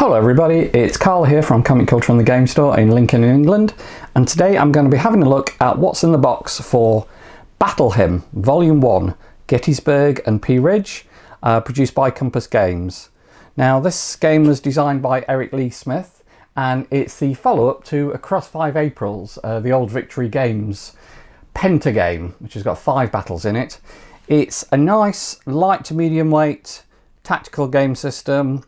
Hello everybody, it's Carl here from Comic Culture and the Game Store in Lincoln, England, and today I'm going to be having a look at what's in the box for Battle Hymn Volume 1, Gettysburg and Pea Ridge, produced by Compass Games. Now this game was designed by Eric Lee Smith, and it's the follow-up to Across 5 Aprils, the old Victory Games Penta game, which has got 5 battles in it. It's a nice light to medium weight tactical game system.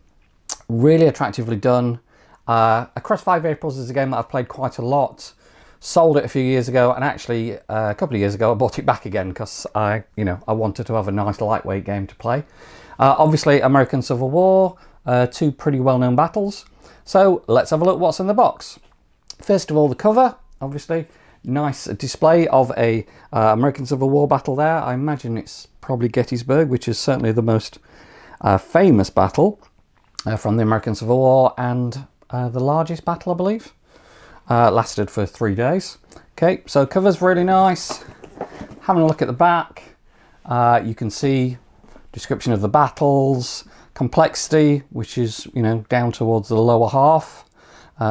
Really attractively done. Across 5 Aprils is a game that I've played quite a lot. Sold it a few years ago, and actually a couple of years ago I bought it back again because I wanted to have a nice lightweight game to play. Obviously American Civil War, 2 pretty well-known battles. So let's have a look what's in the box. First of all, the cover, obviously. Nice display of a American Civil War battle there. I imagine it's probably Gettysburg, which is certainly the most famous battle from the American Civil War, and the largest battle, I believe. Lasted for 3 days. Okay, so cover's really nice. Having a look at the back, you can see description of the battles, complexity, which is down towards the lower half,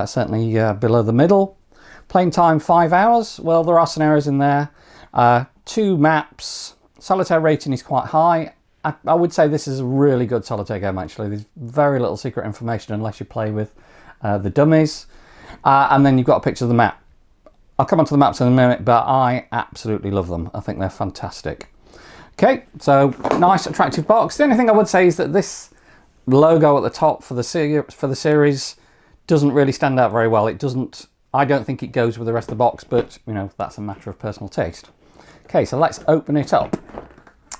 certainly below the middle. Playing time 5 hours. Well, there are scenarios in there. 2 maps. Solitaire rating is quite high. I would say this is a really good solitaire game, actually. There's very little secret information unless you play with the dummies. And then you've got a picture of the map. I'll come on to the maps in a minute, but I absolutely love them. I think they're fantastic. Okay, so nice, attractive box. The only thing I would say is that this logo at the top for the series doesn't really stand out very well. It doesn't. I don't think it goes with the rest of the box, but that's a matter of personal taste. Okay, so let's open it up.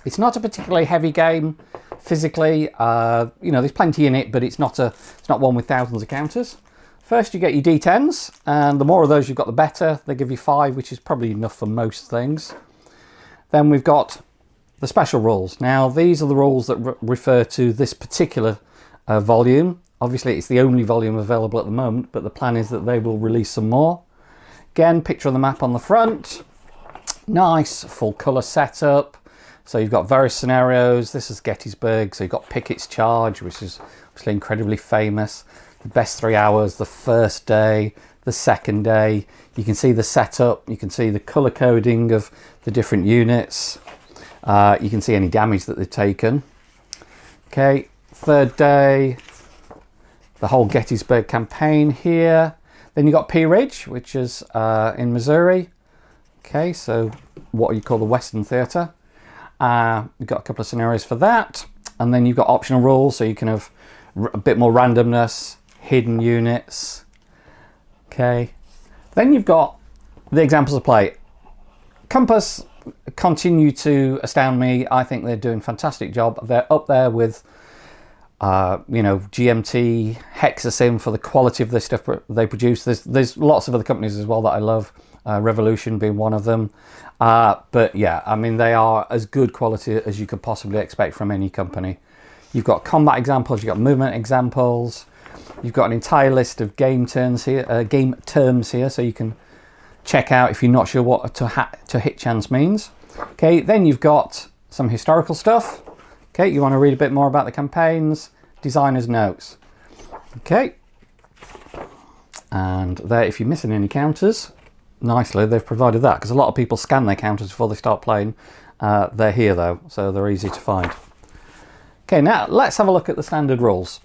It's not a particularly heavy game physically. There's plenty in it, but it's not one with thousands of counters. First, you get your D10s, and the more of those you've got, the better. They give you 5, which is probably enough for most things. Then we've got the special rules. Now, these are the rules that refer to this particular volume. Obviously, it's the only volume available at the moment, but the plan is that they will release some more. Again, picture of the map on the front. Nice, full colour setup. So you've got various scenarios. This is Gettysburg, so you've got Pickett's Charge, which is obviously incredibly famous. The best 3 hours, the first day, the second day. You can see the setup, you can see the colour coding of the different units. You can see any damage that they've taken. Okay, third day, the whole Gettysburg campaign here. Then you've got Pea Ridge, which is in Missouri. Okay, so what you call the Western Theatre. You've got a couple of scenarios for that, and then you've got optional rules, so you can have a bit more randomness, hidden units. Okay, then you've got the examples of play. Compass continue to astound me. I think they're doing a fantastic job. They're up there with GMT, Hexasim for the quality of the stuff they produce. There's lots of other companies as well that I love, Revolution being one of them. But yeah, I mean, they are as good quality as you could possibly expect from any company. You've got combat examples, you've got movement examples, you've got an entire list of game terms here, so you can check out if you're not sure what to hit chance means. Okay, then you've got some historical stuff. Okay, you want to read a bit more about the campaigns, designer's notes. Okay, and there, if you're missing any counters, nicely they've provided that, because a lot of people scan their counters before they start playing. They're here though, so they're easy to find. Okay, now let's have a look at the standard rules.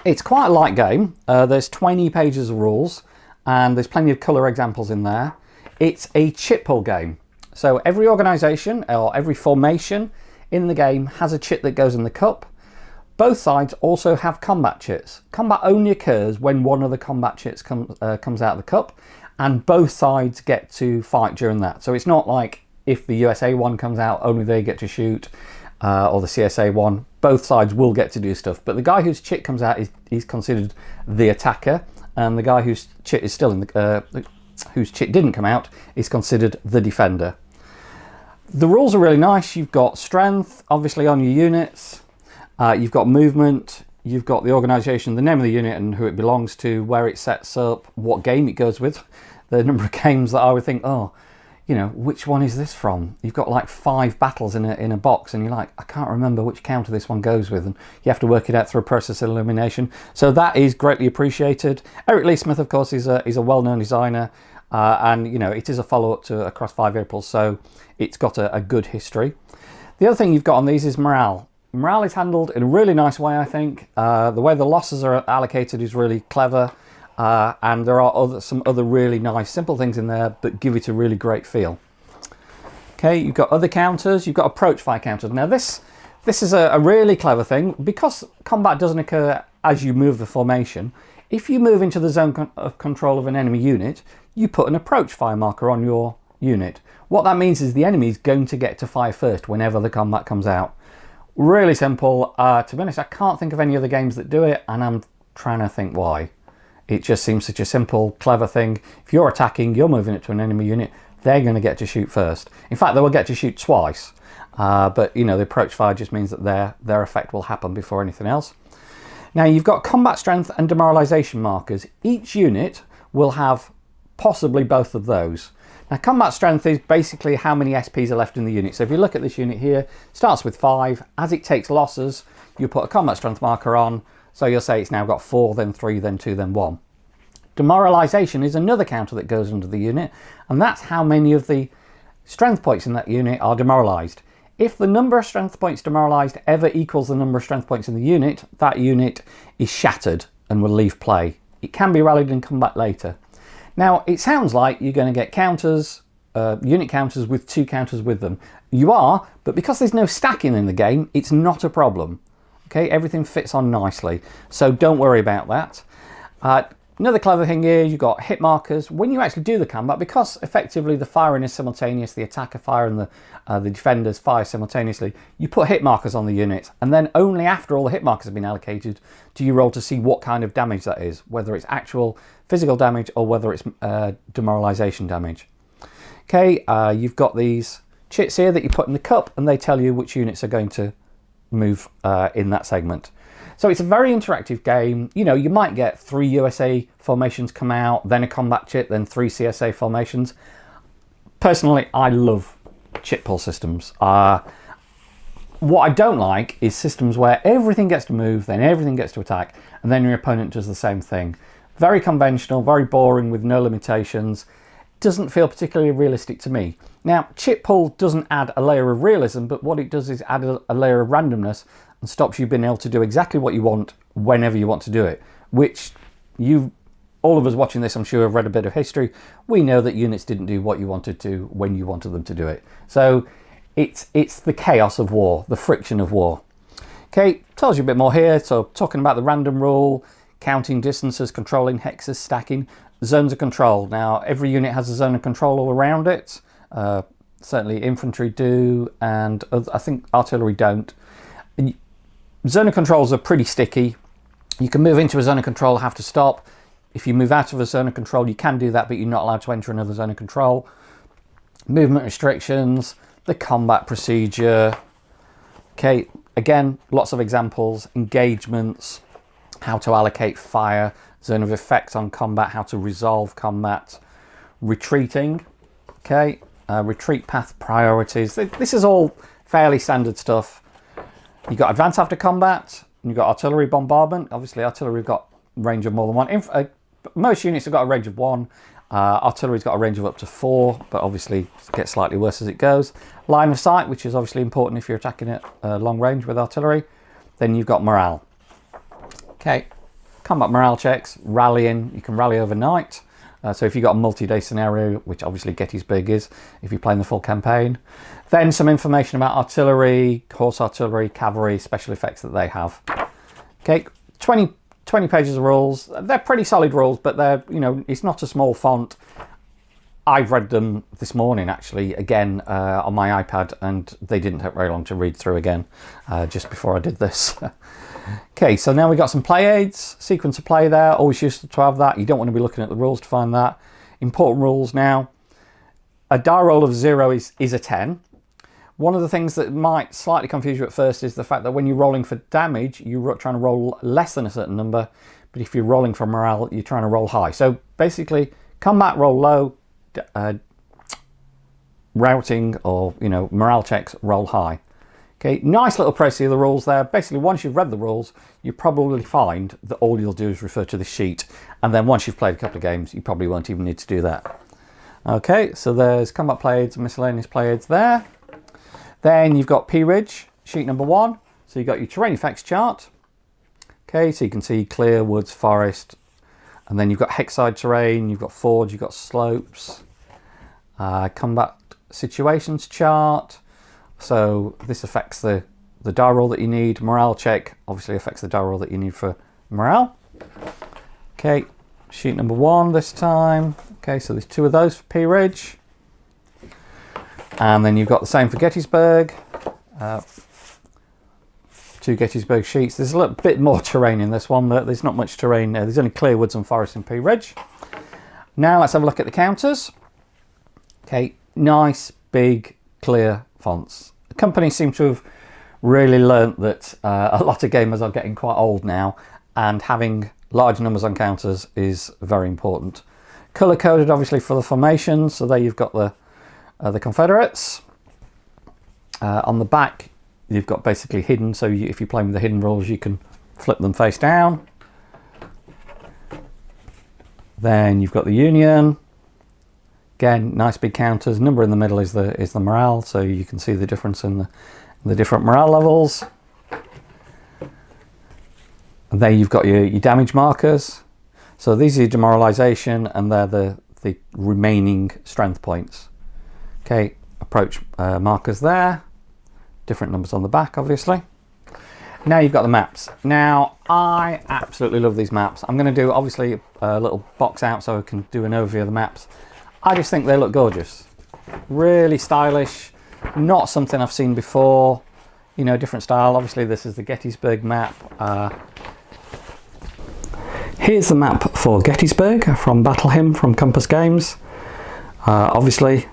It's quite a light game. There's 20 pages of rules, and there's plenty of colour examples in there. It's a chit pull game. So every organisation or every formation in the game has a chit that goes in the cup. Both sides also have combat chits. Combat only occurs when one of the combat chits comes out of the cup, and both sides get to fight during that. So it's not like if the USA one comes out, only they get to shoot, or the CSA one. Both sides will get to do stuff, but the guy whose chit comes out is considered the attacker, and the guy whose chit is still in the whose chit didn't come out is considered the defender. The rules are really nice. You've got strength, obviously, on your units. You've got movement. You've got the organisation, the name of the unit and who it belongs to, where it sets up, what game it goes with. The number of games that I would think, oh, you know, which one is this from? You've got like 5 battles in a box, and you're like, I can't remember which counter this one goes with, and you have to work it out through a process of elimination. So that is greatly appreciated. Eric Lee Smith, of course, is a well-known designer, and you know, it is a follow-up to Across 5 Aprils, so it's got a good history. The other thing you've got on these is morale. Morale is handled in a really nice way, I think. The way the losses are allocated is really clever. And there are some other really nice simple things in there, but give it a really great feel. Okay, you've got other counters. You've got approach fire counters. Now this is a really clever thing. Because combat doesn't occur as you move the formation, if you move into the zone of control of an enemy unit, you put an approach fire marker on your unit. What that means is the enemy is going to get to fire first whenever the combat comes out. Really simple. To be honest, I can't think of any other games that do it, and I'm trying to think why. It just seems such a simple, clever thing. If you're attacking, you're moving it to an enemy unit, they're going to get to shoot first. In fact, they will get to shoot twice. But, you know, the approach fire just means that their effect will happen before anything else. Now, you've got combat strength and demoralization markers. Each unit will have possibly both of those. Now, combat strength is basically how many SPs are left in the unit. So if you look at this unit here, it starts with 5. As it takes losses, you put a combat strength marker on. So you'll say it's now got 4, then 3, then 2, then 1. Demoralization is another counter that goes under the unit, and that's how many of the strength points in that unit are demoralized. If the number of strength points demoralized ever equals the number of strength points in the unit, that unit is shattered and will leave play. It can be rallied in combat later. Now, it sounds like you're going to get counters, unit counters with 2 counters with them. You are, but because there's no stacking in the game, it's not a problem. Okay, everything fits on nicely, so don't worry about that. Another clever thing here, you've got hit markers. When you actually do the combat, because effectively the firing is simultaneous, the attacker fire and the defenders fire simultaneously, you put hit markers on the unit, and then only after all the hit markers have been allocated do you roll to see what kind of damage that is, whether it's actual physical damage or whether it's demoralization damage. Okay, you've got these chits here that you put in the cup, and they tell you which units are going to move in that segment. So it's a very interactive game. You know, you might get 3 USA formations come out, then a combat chit, then 3 CSA formations. Personally, I love chit pull systems. What I don't like is systems where everything gets to move, then everything gets to attack, and then your opponent does the same thing. Very conventional, very boring with no limitations. Doesn't feel particularly realistic to me. Now, chit pull doesn't add a layer of realism, but what it does is add a layer of randomness and stops you being able to do exactly what you want whenever you want to do it, which all of us watching this, I'm sure, have read a bit of history. We know that units didn't do what you wanted to when you wanted them to do it. So it's the chaos of war, the friction of war. Okay, tells you a bit more here. So talking about the random rule, counting distances, controlling hexes, stacking, zones of control. Now, every unit has a zone of control all around it. Certainly infantry do, and I think artillery don't. Zone of controls are pretty sticky. You can move into a zone of control, have to stop. If you move out of a zone of control, you can do that, but you're not allowed to enter another zone of control. Movement restrictions, the combat procedure. Okay, again, lots of examples, engagements, how to allocate fire, zone of effect on combat, how to resolve combat, retreating, okay, retreat path priorities. This is all fairly standard stuff. You've got advance after combat, and you've got artillery bombardment. Obviously, artillery have got range of more than one. Most units have got a range of 1. Artillery's got a range of up to 4, but obviously it gets slightly worse as it goes. Line of sight, which is obviously important if you're attacking at long range with artillery. Then you've got morale. Okay, combat morale checks, rallying. You can rally overnight. So if you've got a multi-day scenario, which obviously Gettysburg is, if you're playing the full campaign. Then some information about artillery, horse artillery, cavalry, special effects that they have. Okay, 20 pages of rules. They're pretty solid rules, but they're, you know, it's not a small font. I've read them this morning, actually, again, on my iPad, and they didn't take very long to read through again, just before I did this. Okay, so now we've got some play aids, sequence of play there, always useful to have that. You don't want to be looking at the rules to find that. Important rules now. A die roll of 0 is a 10. One of the things that might slightly confuse you at first is the fact that when you're rolling for damage, you're trying to roll less than a certain number, but if you're rolling for morale, you're trying to roll high. So basically, combat roll low, routing or, you know, morale checks roll high. Okay, nice little process of the rules there. Basically, once you've read the rules, you probably find that all you'll do is refer to this sheet. And then once you've played a couple of games, you probably won't even need to do that. Okay, so there's combat players and miscellaneous players there. Then you've got P-Ridge, sheet number 1. So you've got your terrain effects chart. Okay, so you can see clear, woods, forest. And then you've got hexside terrain, you've got forge, you've got slopes. Combat situations chart. So this affects the die roll that you need. Morale check obviously affects the die roll that you need for morale. Okay, sheet number 1 this time. Okay, so there's 2 of those for P-Ridge. And then you've got the same for Gettysburg. 2 Gettysburg sheets. There's a little bit more terrain in this one, but there's not much terrain. There's only clear woods and forest in P-Ridge. Now let's have a look at the counters. Okay, nice, big, clear fonts. The company seems to have really learnt that a lot of gamers are getting quite old now, and having large numbers on counters is very important. Colour coded obviously for the formations, so there you've got the Confederates. On the back you've got basically hidden, so if you're playing with the hidden rules you can flip them face down. Then you've got the Union. Again, nice big counters. Number in the middle is the morale, so you can see the difference in the different morale levels. And there you've got your damage markers. So these are your demoralization, and they're the remaining strength points. Okay, approach markers there. Different numbers on the back, obviously. Now you've got the maps. Now, I absolutely love these maps. I'm going to do, obviously, a little box out so I can do an overview of the maps. I just think they look gorgeous. Really stylish. Not something I've seen before. You know, different style. Obviously, this is the Gettysburg map. Here's the map for Gettysburg from Battle Hymn from Compass Games. Obviously,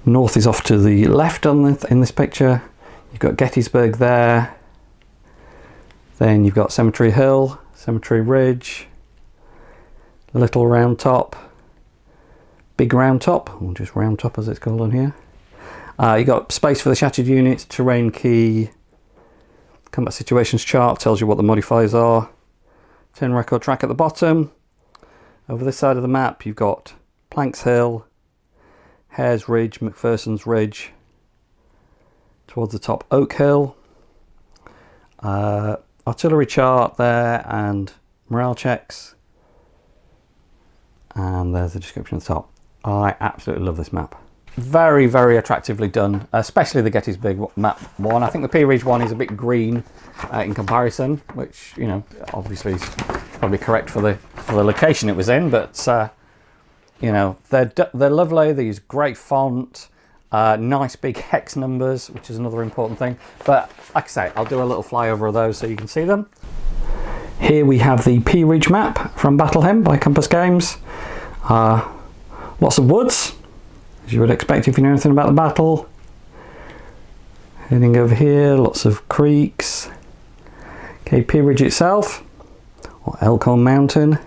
north is off to the left in this picture. You've got Gettysburg there. Then you've got Cemetery Hill, Cemetery Ridge, Little Round Top, Big Round Top, or just Round Top as it's called on here. You've got space for the shattered units, terrain key, combat situations chart, tells you what the modifiers are. Turn record track at the bottom. Over this side of the map you've got Planks Hill, Hare's Ridge, McPherson's Ridge, towards the top Oak Hill. Artillery chart there and morale checks, and there's the description at the top. I absolutely love this map. Very, very attractively done, especially the Gettysburg map one. I think the P-Ridge one is a bit green in comparison, which, you know, obviously is probably correct for the location it was in, but you know, they're lovely. They use great font. Nice big hex numbers, which is another important thing. But like I say, I'll do a little flyover of those so you can see them. Here we have the P-Ridge map from Battle Hymn by Compass Games. Lots of woods, as you would expect if you know anything about the battle. Heading over here, lots of creeks. Okay, P-Ridge itself, or Elkhorn Mountain.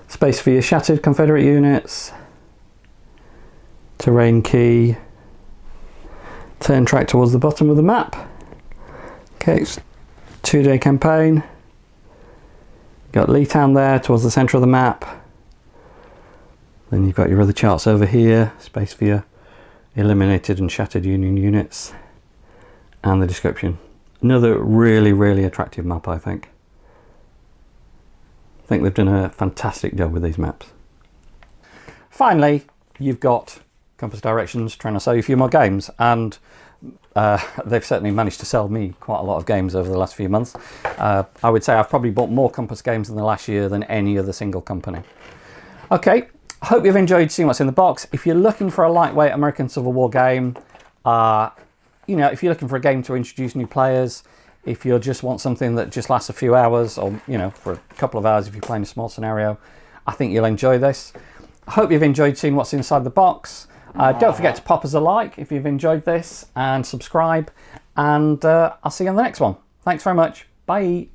Space for your shattered Confederate units. Terrain key. Turn track towards the bottom of the map. Okay, it's 2-day campaign. You've got Leetown there towards the centre of the map. Then you've got your other charts over here. Space for your eliminated and shattered Union units. And the description. Another really, really attractive map, I think. I think they've done a fantastic job with these maps. Finally, you've got Compass Directions trying to sell you a few more games, and they've certainly managed to sell me quite a lot of games over the last few months. I would say I've probably bought more Compass games in the last year than any other single company. Okay, I hope you've enjoyed seeing what's in the box. If you're looking for a lightweight American Civil War game, you know, if you're looking for a game to introduce new players, if you just want something that just lasts a few hours, or, you know, for a couple of hours if you're playing a small scenario, I think you'll enjoy this. I hope you've enjoyed seeing what's inside the box. Don't forget to pop us a like if you've enjoyed this, and subscribe, and I'll see you on the next one. Thanks very much. Bye.